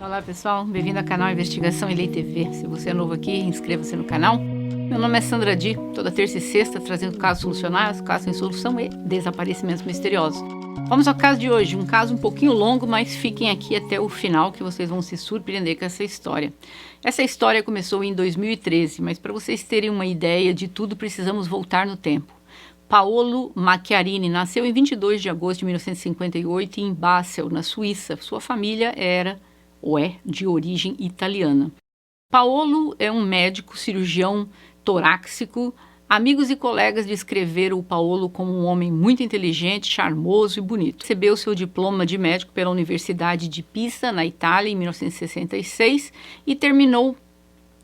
Olá pessoal, bem-vindo ao canal Investigação e Lei TV. Se você é novo aqui, inscreva-se no canal. Meu nome é Sandra Di, toda terça e sexta trazendo casos solucionados, casos sem solução e desaparecimentos misteriosos. Vamos ao caso de hoje, um caso um pouquinho longo, mas fiquem aqui até o final que vocês vão se surpreender com essa história. Essa história começou em 2013, mas para vocês terem uma ideia de tudo, precisamos voltar no tempo. Paolo Macchiarini nasceu em 22 de agosto de 1958 em Basel, na Suíça. Sua família era ou é de origem italiana. Paolo é um médico cirurgião torácico. Amigos e colegas descreveram o Paolo como um homem muito inteligente, charmoso e bonito. Recebeu seu diploma de médico pela Universidade de Pisa, na Itália, em 1966 e terminou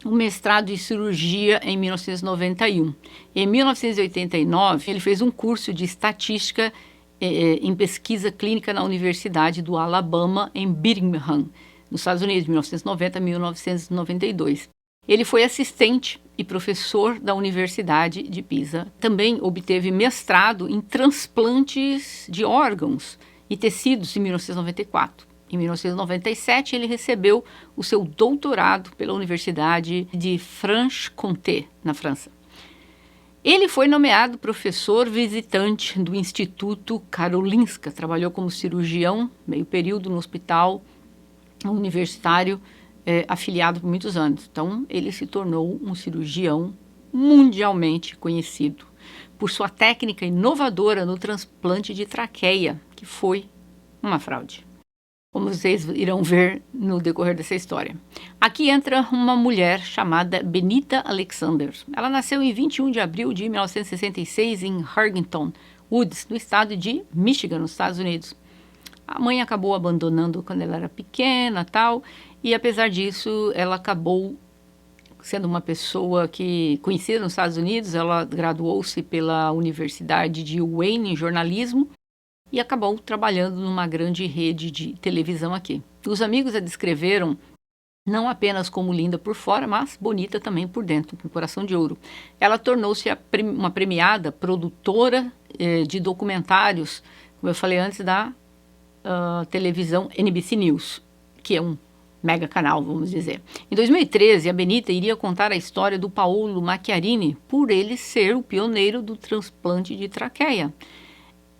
o mestrado em cirurgia em 1991. Em 1989, ele fez um curso de estatística em pesquisa clínica na Universidade do Alabama, em Birmingham, nos Estados Unidos, de 1990 a 1992. Ele foi assistente e professor da Universidade de Pisa. Também obteve mestrado em transplantes de órgãos e tecidos em 1994. Em 1997, ele recebeu o seu doutorado pela Universidade de Franche-Comté, na França. Ele foi nomeado professor visitante do Instituto Karolinska, trabalhou como cirurgião, meio período no hospital universitário, afiliado por muitos anos. Então, ele se tornou um cirurgião mundialmente conhecido por sua técnica inovadora no transplante de traqueia, que foi uma fraude, como vocês irão ver no decorrer dessa história. Aqui entra uma mulher chamada Benita Alexander. Ela nasceu em 21 de abril de 1966 em Harrington Woods, no estado de Michigan, nos Estados Unidos. A mãe acabou abandonando quando ela era pequena, tal, e apesar disso, ela acabou sendo uma pessoa que conhecida nos Estados Unidos. Ela graduou-se pela Universidade de Wayne em jornalismo e acabou trabalhando numa grande rede de televisão aqui. Os amigos a descreveram não apenas como linda por fora, mas bonita também por dentro, com coração de ouro. Ela tornou-se uma premiada produtora de documentários, como eu falei antes, da televisão NBC News, que é um mega canal, vamos dizer. Em 2013, a Benita iria contar a história do Paolo Macchiarini por ele ser o pioneiro do transplante de traqueia.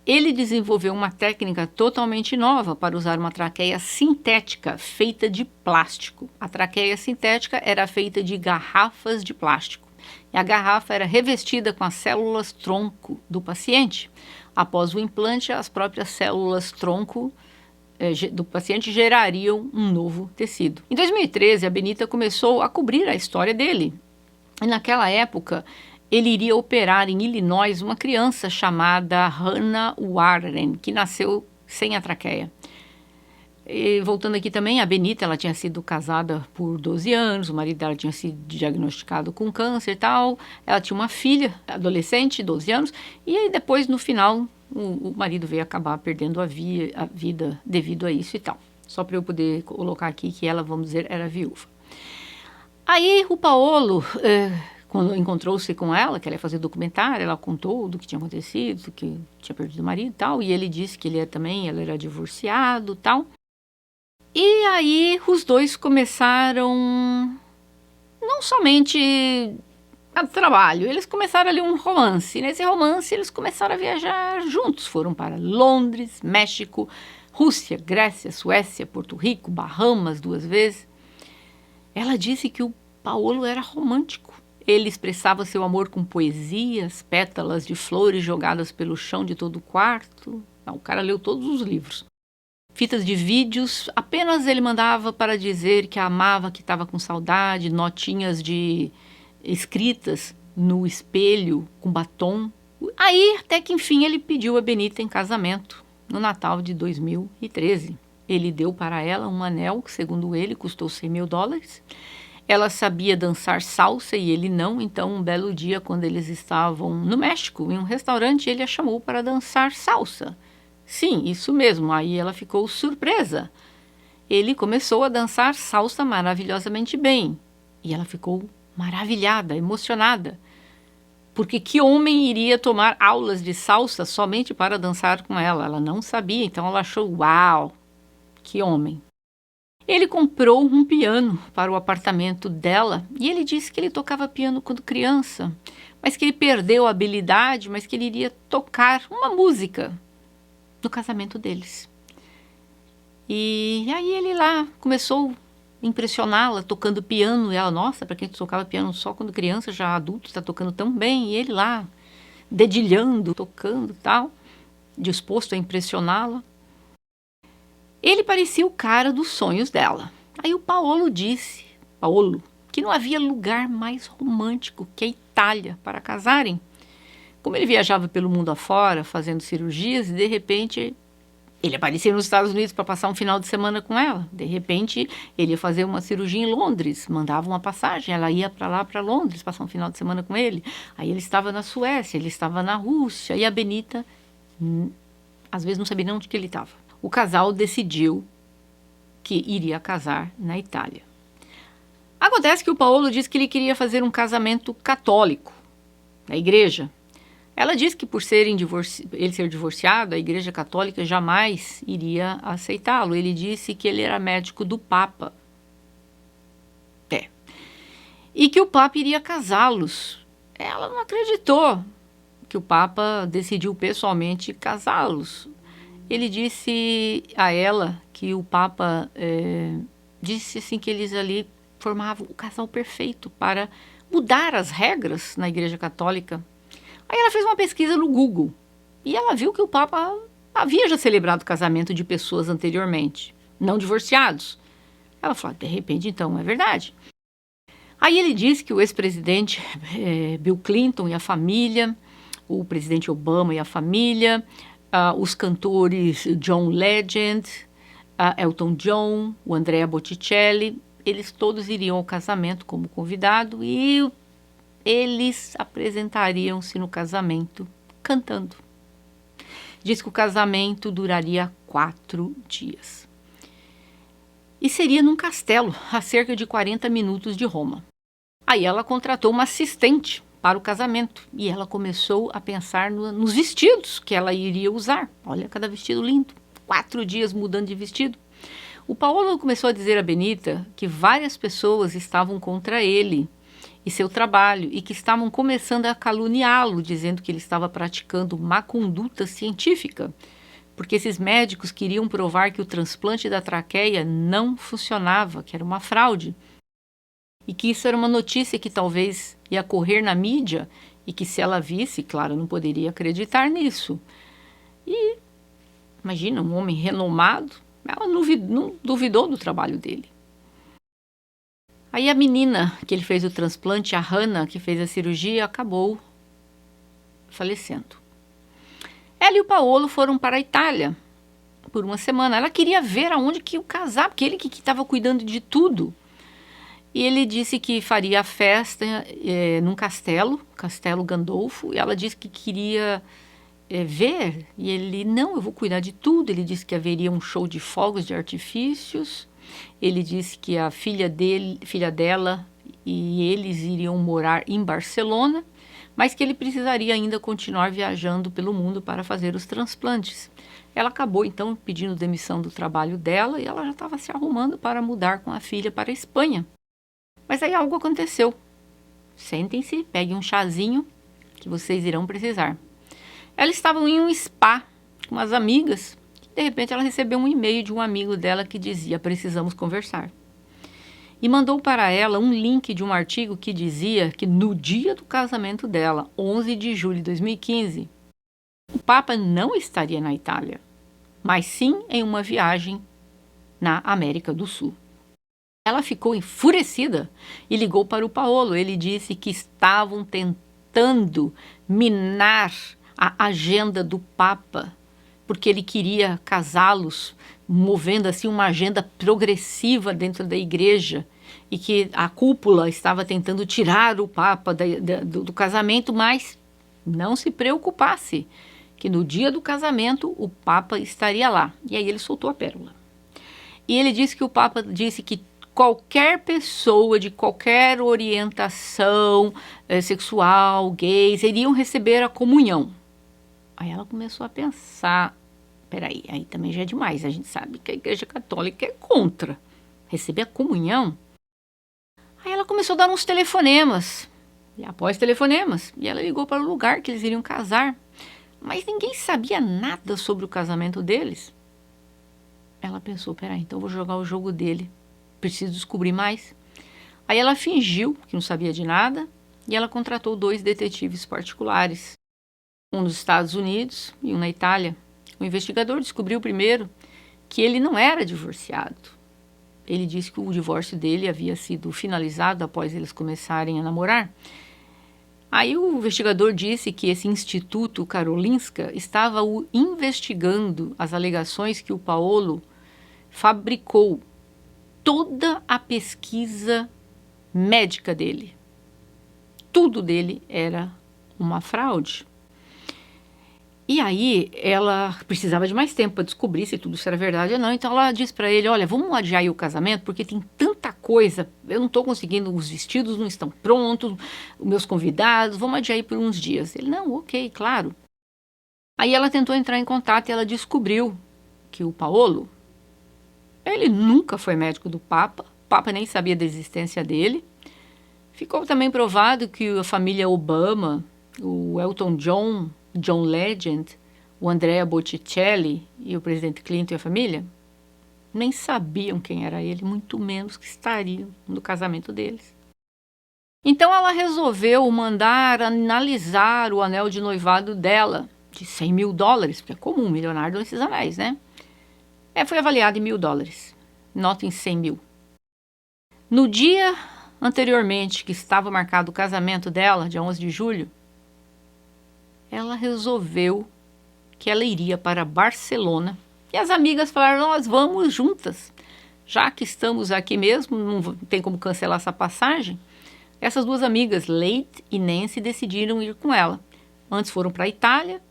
Ele desenvolveu uma técnica totalmente nova para usar uma traqueia sintética feita de plástico. A traqueia sintética era feita de garrafas de plástico e a garrafa era revestida com as células tronco do paciente. Após o implante, as próprias células tronco do paciente gerariam um novo tecido. Em 2013, a Benita começou a cobrir a história dele. E naquela época, ele iria operar em Illinois uma criança chamada Hannah Warren, que nasceu sem a traqueia. E voltando aqui também, a Benita, ela tinha sido casada por 12 anos, o marido dela tinha sido diagnosticado com câncer e tal. Ela tinha uma filha adolescente, 12 anos, e aí depois, no final, o marido veio acabar perdendo a vida devido a isso e tal. Só para eu poder colocar aqui que ela, vamos dizer, era viúva. Aí o Paolo, quando encontrou-se com ela, que ela ia fazer documentário, ela contou do que tinha acontecido, que tinha perdido o marido e tal, e ele disse que ele ela era divorciado e tal. E aí os dois começaram não somente a trabalho, eles começaram ali um romance. Nesse romance eles começaram a viajar juntos, foram para Londres, México, Rússia, Grécia, Suécia, Porto Rico, Bahamas 2 vezes. Ela disse que o Paolo era romântico. Ele expressava seu amor com poesias, pétalas de flores jogadas pelo chão de todo o quarto. Não, o cara leu todos os livros. Fitas de vídeos, apenas ele mandava para dizer que a amava, que estava com saudade, notinhas escritas no espelho, com batom. Aí, até que enfim, ele pediu a Benita em casamento, no Natal de 2013. Ele deu para ela um anel que, segundo ele, custou $100.000. Ela sabia dançar salsa e ele não, então um belo dia, quando eles estavam no México, em um restaurante, ele a chamou para dançar salsa. Sim, isso mesmo, aí ela ficou surpresa. Ele começou a dançar salsa maravilhosamente bem e ela ficou maravilhada, emocionada. Porque que homem iria tomar aulas de salsa somente para dançar com ela? Ela não sabia, então ela achou, uau, que homem. Ele comprou um piano para o apartamento dela e ele disse que ele tocava piano quando criança, mas que ele perdeu a habilidade, mas que ele iria tocar uma música no casamento deles. E aí ele lá começou a impressioná-la tocando piano, e ela, nossa, para quem tocava piano só quando criança, já adulto, está tocando tão bem, e ele lá dedilhando, tocando e tal, disposto a impressioná-la. Ele parecia o cara dos sonhos dela. Aí o Paolo disse, que não havia lugar mais romântico que a Itália para casarem. Como ele viajava pelo mundo afora, fazendo cirurgias, e de repente ele aparecia nos Estados Unidos para passar um final de semana com ela. De repente ele ia fazer uma cirurgia em Londres, mandava uma passagem, ela ia para lá, para Londres, passar um final de semana com ele. Aí ele estava na Suécia, ele estava na Rússia, e a Benita, às vezes não sabia nem onde que ele estava. O casal decidiu que iria casar na Itália. Acontece que o Paolo disse que ele queria fazer um casamento católico, na igreja. Ela disse que por ele ser divorciado, a igreja católica jamais iria aceitá-lo. Ele disse que ele era médico do Papa. E que o Papa iria casá-los. Ela não acreditou que o Papa decidiu pessoalmente casá-los. Ele disse a ela que o Papa disse assim que eles ali formavam o casal perfeito para mudar as regras na Igreja Católica. Aí ela fez uma pesquisa no Google e ela viu que o Papa havia já celebrado o casamento de pessoas anteriormente, não divorciados. Ela falou, de repente então é verdade. Aí ele disse que o ex-presidente Bill Clinton e a família, o presidente Obama e a família, os cantores John Legend, Elton John, o Andrea Botticelli, eles todos iriam ao casamento como convidado e eles apresentariam-se no casamento cantando. Diz que o casamento duraria 4 dias. E seria num castelo, a cerca de 40 minutos de Roma. Aí ela contratou uma assistente para o casamento e ela começou a pensar nos vestidos que ela iria usar. Olha, cada vestido lindo. 4 dias mudando de vestido. O Paolo começou a dizer a Benita que várias pessoas estavam contra ele e seu trabalho, e que estavam começando a caluniá-lo, dizendo que ele estava praticando má conduta científica, porque esses médicos queriam provar que o transplante da traqueia não funcionava, que era uma fraude, e que isso era uma notícia que talvez ia correr na mídia, e que se ela visse, claro, não poderia acreditar nisso. E, imagina, um homem renomado, ela não duvidou do trabalho dele. Aí a menina que ele fez o transplante, a Hannah, que fez a cirurgia, acabou falecendo. Ela e o Paolo foram para a Itália por uma semana. Ela queria ver aonde que ia casar, porque ele que estava cuidando de tudo. E ele disse que faria a festa num Castelo Gandolfo, e ela disse que queria ver, e ele, não, eu vou cuidar de tudo. Ele disse que haveria um show de fogos de artifícios. Ele disse que a filha dela e eles iriam morar em Barcelona, mas que ele precisaria ainda continuar viajando pelo mundo para fazer os transplantes. Ela acabou então pedindo demissão do trabalho dela e ela já estava se arrumando para mudar com a filha para a Espanha. Mas aí algo aconteceu. Sentem-se, peguem um chazinho que vocês irão precisar. Ela estava em um spa com as amigas. De repente ela recebeu um e-mail de um amigo dela que dizia, precisamos conversar. E mandou para ela um link de um artigo que dizia que no dia do casamento dela, 11 de julho de 2015, o Papa não estaria na Itália, mas sim em uma viagem na América do Sul. Ela ficou enfurecida e ligou para o Paolo. Ele disse que estavam tentando minar a agenda do Papa, porque ele queria casá-los, movendo assim uma agenda progressiva dentro da igreja, e que a cúpula estava tentando tirar o Papa do casamento, mas não se preocupasse, que no dia do casamento o Papa estaria lá. E aí ele soltou a pérola. E ele disse que o Papa disse que qualquer pessoa de qualquer orientação sexual, gays, iriam receber a comunhão. Aí ela começou a pensar, peraí, aí também já é demais, a gente sabe que a Igreja Católica é contra, receber a comunhão. Aí ela começou a dar uns telefonemas, e após telefonemas, e ela ligou para o lugar que eles iriam casar, mas ninguém sabia nada sobre o casamento deles. Ela pensou, peraí, então eu vou jogar o jogo dele, preciso descobrir mais. Aí ela fingiu que não sabia de nada, e ela contratou 2 detetives particulares, um nos Estados Unidos e um na Itália. O investigador descobriu primeiro que ele não era divorciado. Ele disse que o divórcio dele havia sido finalizado após eles começarem a namorar. Aí o investigador disse que esse Instituto Karolinska estava investigando as alegações que o Paolo fabricou toda a pesquisa médica dele. Tudo dele era uma fraude. E aí ela precisava de mais tempo para descobrir se tudo isso era verdade ou não. Então ela disse para ele, olha, vamos adiar aí o casamento porque tem tanta coisa, eu não estou conseguindo, os vestidos não estão prontos, os meus convidados, vamos adiar aí por uns dias. Ele, não, ok, claro. Aí ela tentou entrar em contato e ela descobriu que o Paolo, ele nunca foi médico do Papa, o Papa nem sabia da existência dele. Ficou também provado que a família Obama, o Elton John, John Legend, o Andrea Botticelli e o presidente Clinton e a família nem sabiam quem era ele, muito menos que estariam no casamento deles. Então ela resolveu mandar analisar o anel de noivado dela, de $100 mil, porque é comum, milionário dão esses anéis, né? Foi avaliado em $1.000, nota em 100 mil. No dia anteriormente que estava marcado o casamento dela, dia 11 de julho, ela resolveu que ela iria para Barcelona. E as amigas falaram, nós vamos juntas. Já que estamos aqui mesmo, não tem como cancelar essa passagem. Essas 2 amigas, Leite e Nancy, decidiram ir com ela. Antes foram para a Itália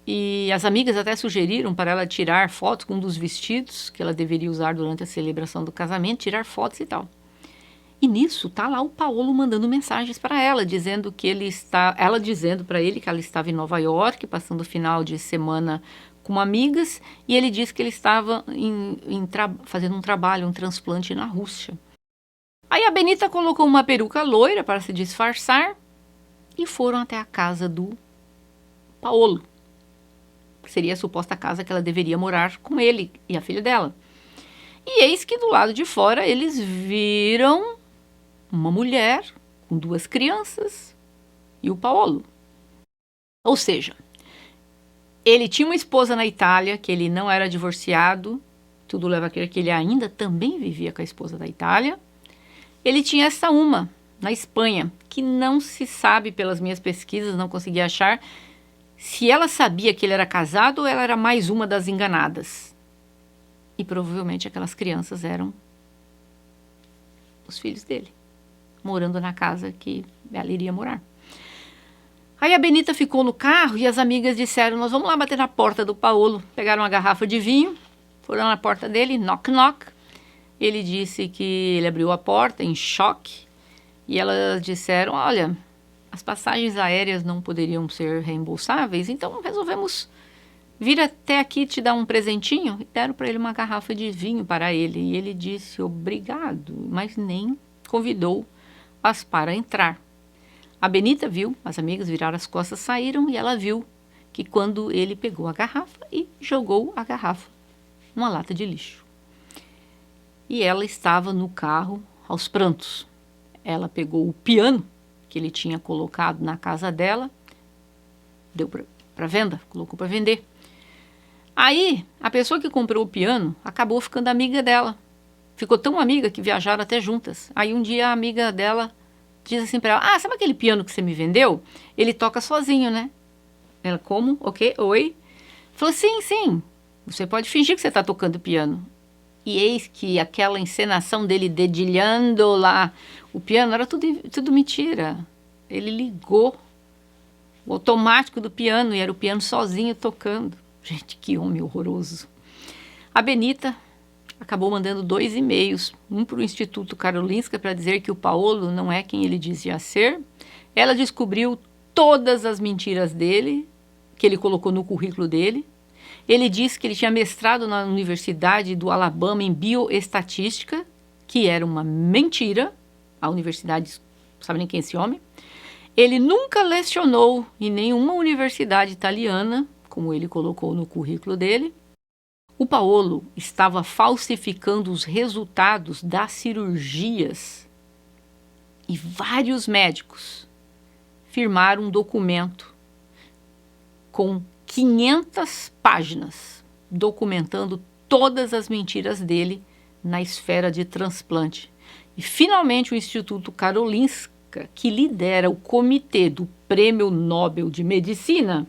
e as amigas até sugeriram para ela tirar fotos com um dos vestidos que ela deveria usar durante a celebração do casamento, tirar fotos e tal. E nisso tá lá o Paolo mandando mensagens para ela, dizendo que ela dizendo para ele que ela estava em Nova York, passando o final de semana com amigas, e ele disse que ele estava fazendo um trabalho, um transplante na Rússia. Aí a Benita colocou uma peruca loira para se disfarçar e foram até a casa do Paolo, que seria a suposta casa que ela deveria morar com ele e a filha dela. E eis que do lado de fora eles viram uma mulher com 2 crianças e o Paolo. Ou seja, ele tinha uma esposa na Itália, que ele não era divorciado, tudo leva a crer que ele ainda também vivia com a esposa da Itália. Ele tinha essa uma na Espanha, que não se sabe pelas minhas pesquisas, não consegui achar se ela sabia que ele era casado ou ela era mais uma das enganadas. E provavelmente aquelas crianças eram os filhos dele, morando na casa que ela iria morar. Aí a Benita ficou no carro e as amigas disseram, nós vamos lá bater na porta do Paolo. Pegaram uma garrafa de vinho, foram na porta dele, knock knock. Ele disse que ele abriu a porta em choque e elas disseram, olha, as passagens aéreas não poderiam ser reembolsáveis, então resolvemos vir até aqui te dar um presentinho. E deram para ele uma garrafa de vinho para ele. E ele disse obrigado, mas nem convidou-as para entrar. A Benita viu, as amigas viraram as costas, saíram e ela viu que quando ele pegou a garrafa e jogou a garrafa numa lata de lixo. E ela estava no carro aos prantos. Ela pegou o piano que ele tinha colocado na casa dela, deu para venda, colocou para vender. Aí, a pessoa que comprou o piano acabou ficando amiga dela. Ficou tão amiga que viajaram até juntas. Aí um dia a amiga dela diz assim para ela, sabe aquele piano que você me vendeu? Ele toca sozinho, né? Ela, como? Ok, oi. Falou, sim, você pode fingir que você está tocando piano. E eis que aquela encenação dele dedilhando lá o piano era tudo mentira. Ele ligou o automático do piano e era o piano sozinho tocando. Gente, que homem horroroso. A Benita acabou mandando 2 e-mails, um para o Instituto Karolinska para dizer que o Paolo não é quem ele dizia ser. Ela descobriu todas as mentiras dele, que ele colocou no currículo dele. Ele disse que ele tinha mestrado na Universidade do Alabama em bioestatística, que era uma mentira. A universidade não sabe nem quem é esse homem. Ele nunca lecionou em nenhuma universidade italiana, como ele colocou no currículo dele. O Paolo estava falsificando os resultados das cirurgias e vários médicos firmaram um documento com 500 páginas documentando todas as mentiras dele na esfera de transplante. E finalmente o Instituto Karolinska, que lidera o comitê do Prêmio Nobel de Medicina,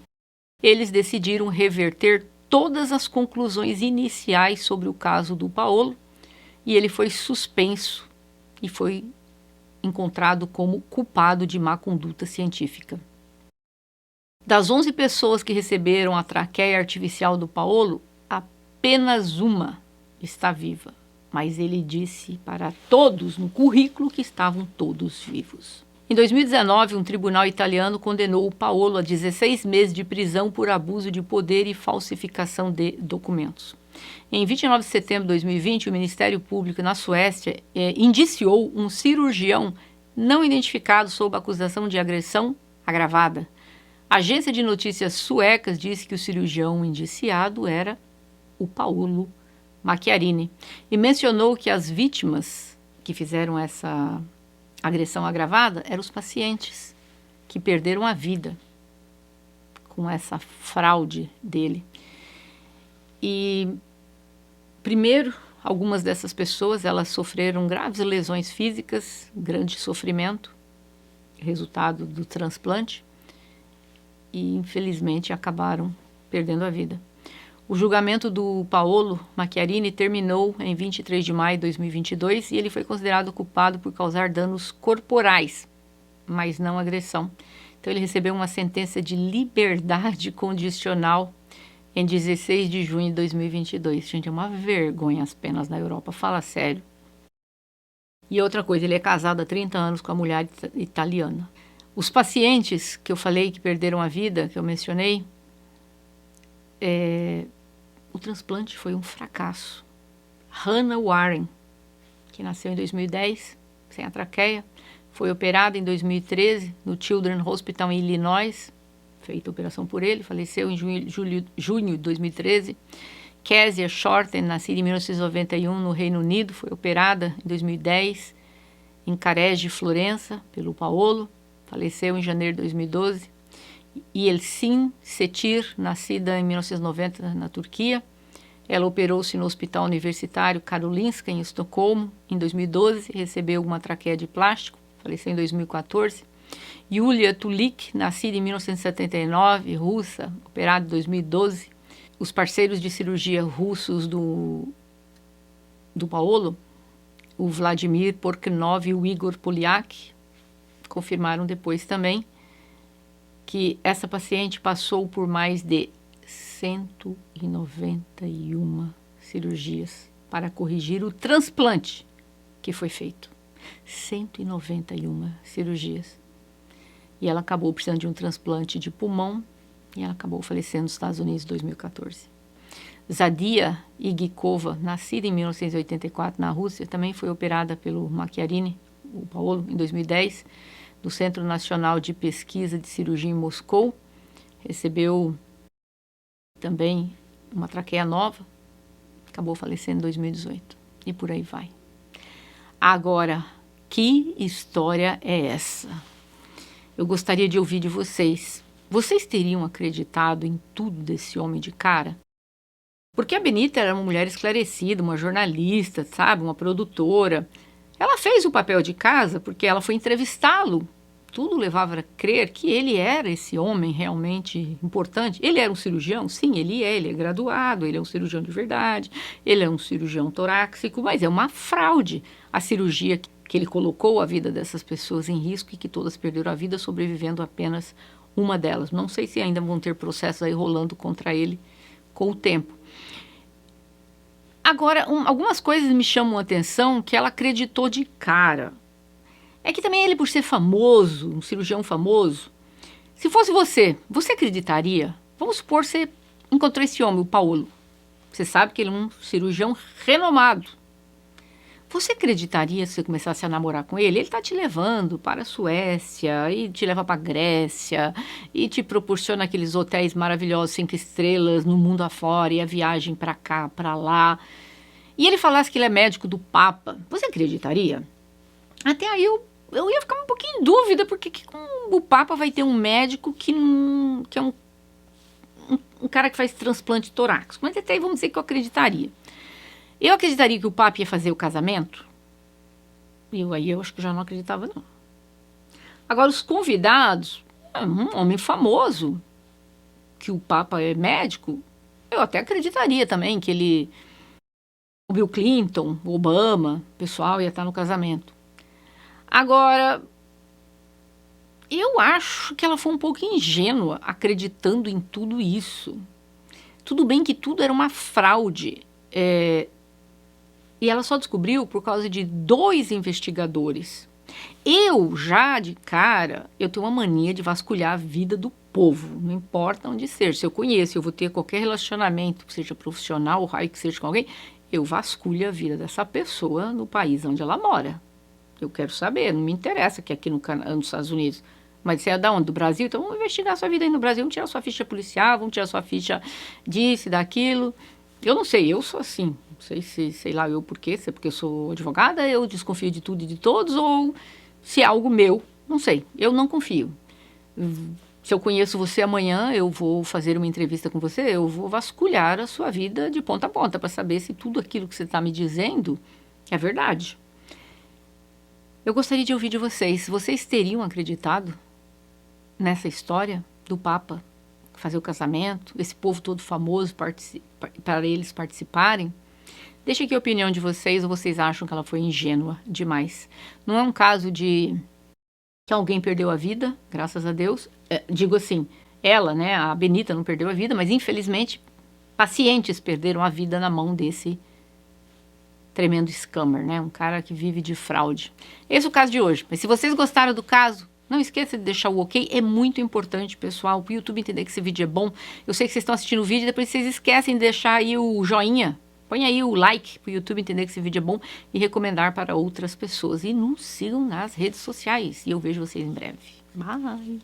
eles decidiram reverter todas as conclusões iniciais sobre o caso do Paolo e ele foi suspenso e foi encontrado como culpado de má conduta científica. Das 11 pessoas que receberam a traqueia artificial do Paolo, apenas uma está viva, mas ele disse para todos no currículo que estavam todos vivos. Em 2019, um tribunal italiano condenou o Paolo a 16 meses de prisão por abuso de poder e falsificação de documentos. Em 29 de setembro de 2020, o Ministério Público na Suécia indiciou um cirurgião não identificado sob acusação de agressão agravada. A agência de notícias suecas disse que o cirurgião indiciado era o Paolo Macchiarini e mencionou que as vítimas que fizeram essa agressão agravada eram os pacientes que perderam a vida com essa fraude dele. E primeiro, algumas dessas pessoas elas sofreram graves lesões físicas, grande sofrimento, resultado do transplante, e infelizmente acabaram perdendo a vida. O julgamento do Paolo Macchiarini terminou em 23 de maio de 2022 e ele foi considerado culpado por causar danos corporais, mas não agressão. Então ele recebeu uma sentença de liberdade condicional em 16 de junho de 2022. Gente, é uma vergonha as penas na Europa, fala sério. E outra coisa, ele é casado há 30 anos com a mulher italiana. Os pacientes que eu falei que perderam a vida, que eu mencionei, o transplante foi um fracasso. Hannah Warren, que nasceu em 2010, sem a traqueia, foi operada em 2013 no Children's Hospital em Illinois, feita a operação por ele, faleceu em junho de 2013. Kezia Shorten, nascida em 1991 no Reino Unido, foi operada em 2010 em Carege, Florença, pelo Paolo, faleceu em janeiro de 2012. Yeltsin Cetir, nascida em 1990 na Turquia, ela operou-se no Hospital Universitário Karolinska em Estocolmo em 2012, recebeu uma traqueia de plástico, faleceu em 2014. Yulia Tulik, nascida em 1979, russa, operada em 2012. Os parceiros de cirurgia russos do Paolo, o Vladimir Porknov e o Igor Polyak, confirmaram depois também que essa paciente passou por mais de 191 cirurgias para corrigir o transplante que foi feito. 191 cirurgias. E ela acabou precisando de um transplante de pulmão e ela acabou falecendo nos Estados Unidos em 2014. Zadia Igikova, nascida em 1984 na Rússia, também foi operada pelo Macchiarini, o Paolo, em 2010, do Centro Nacional de Pesquisa de Cirurgia em Moscou. Recebeu também uma traqueia nova, acabou falecendo em 2018. E por aí vai. Agora, que história é essa? Eu gostaria de ouvir de vocês. Vocês teriam acreditado em tudo desse homem de cara? Porque a Benita era uma mulher esclarecida, uma jornalista, sabe, uma produtora. Ela fez o papel de casa porque ela foi entrevistá-lo. Tudo levava a crer que ele era esse homem realmente importante. Ele era um cirurgião? Sim, ele é graduado, ele é um cirurgião de verdade, ele é um cirurgião torácico, mas é uma fraude a cirurgia que ele colocou a vida dessas pessoas em risco e que todas perderam a vida, sobrevivendo apenas uma delas. Não sei se ainda vão ter processos aí rolando contra ele com o tempo. Agora, algumas coisas me chamam a atenção que ela acreditou de cara. É que também ele, por ser famoso, um cirurgião famoso, se fosse você acreditaria? Vamos supor que você encontrou esse homem, o Paolo. Você sabe que ele é um cirurgião renomado. Você acreditaria se você começasse a namorar com ele? Ele tá te levando para a Suécia, e te leva para a Grécia, e te proporciona aqueles hotéis maravilhosos, 5 estrelas, no mundo afora, e a viagem para cá, para lá. E ele falasse que ele é médico do Papa. Você acreditaria? Até aí eu ia ficar um pouquinho em dúvida, porque que o Papa vai ter um médico que é um cara que faz transplante torácico. Mas até aí vamos dizer que eu acreditaria. Eu acreditaria que o Papa ia fazer o casamento? Aí eu acho que já não acreditava, não. Agora, os convidados, um homem famoso, que o Papa é médico, eu até acreditaria também que ele, o Bill Clinton, o Obama, o pessoal ia estar no casamento. Agora, eu acho que ela foi um pouco ingênua acreditando em tudo isso. Tudo bem que tudo era uma fraude, e ela só descobriu por causa de 2 investigadores. Eu, já de cara, eu tenho uma mania de vasculhar a vida do povo, não importa onde seja. Se eu conheço, eu vou ter qualquer relacionamento, que seja profissional, ou raio que seja com alguém, eu vasculho a vida dessa pessoa no país onde ela mora. Eu quero saber, não me interessa que aqui nos Estados Unidos. Mas você é da onde? Do Brasil? Então vamos investigar a sua vida aí no Brasil, vamos tirar sua ficha policial, vamos tirar sua ficha disso, daquilo. Eu não sei, eu sou assim. Não sei se, sei lá, eu por quê, se é porque eu sou advogada, eu desconfio de tudo e de todos, ou se é algo meu, não sei, eu não confio. Se eu conheço você amanhã, eu vou fazer uma entrevista com você, eu vou vasculhar a sua vida de ponta a ponta para saber se tudo aquilo que você está me dizendo é verdade. Eu gostaria de ouvir de vocês. Vocês teriam acreditado nessa história do Papa fazer o casamento, esse povo todo famoso para eles participarem? Deixa aqui a opinião de vocês, ou vocês acham que ela foi ingênua demais? Não é um caso de que alguém perdeu a vida, graças a Deus. Digo assim, ela, né, a Benita não perdeu a vida, mas infelizmente pacientes perderam a vida na mão desse tremendo scammer, né? Um cara que vive de fraude. Esse é o caso de hoje. Mas se vocês gostaram do caso, não esqueça de deixar o ok. É muito importante, pessoal, para o YouTube entender que esse vídeo é bom. Eu sei que vocês estão assistindo o vídeo, depois vocês esquecem de deixar aí o joinha. Põe aí o like para o YouTube entender que esse vídeo é bom e recomendar para outras pessoas. E nos sigam nas redes sociais. E eu vejo vocês em breve. Bye!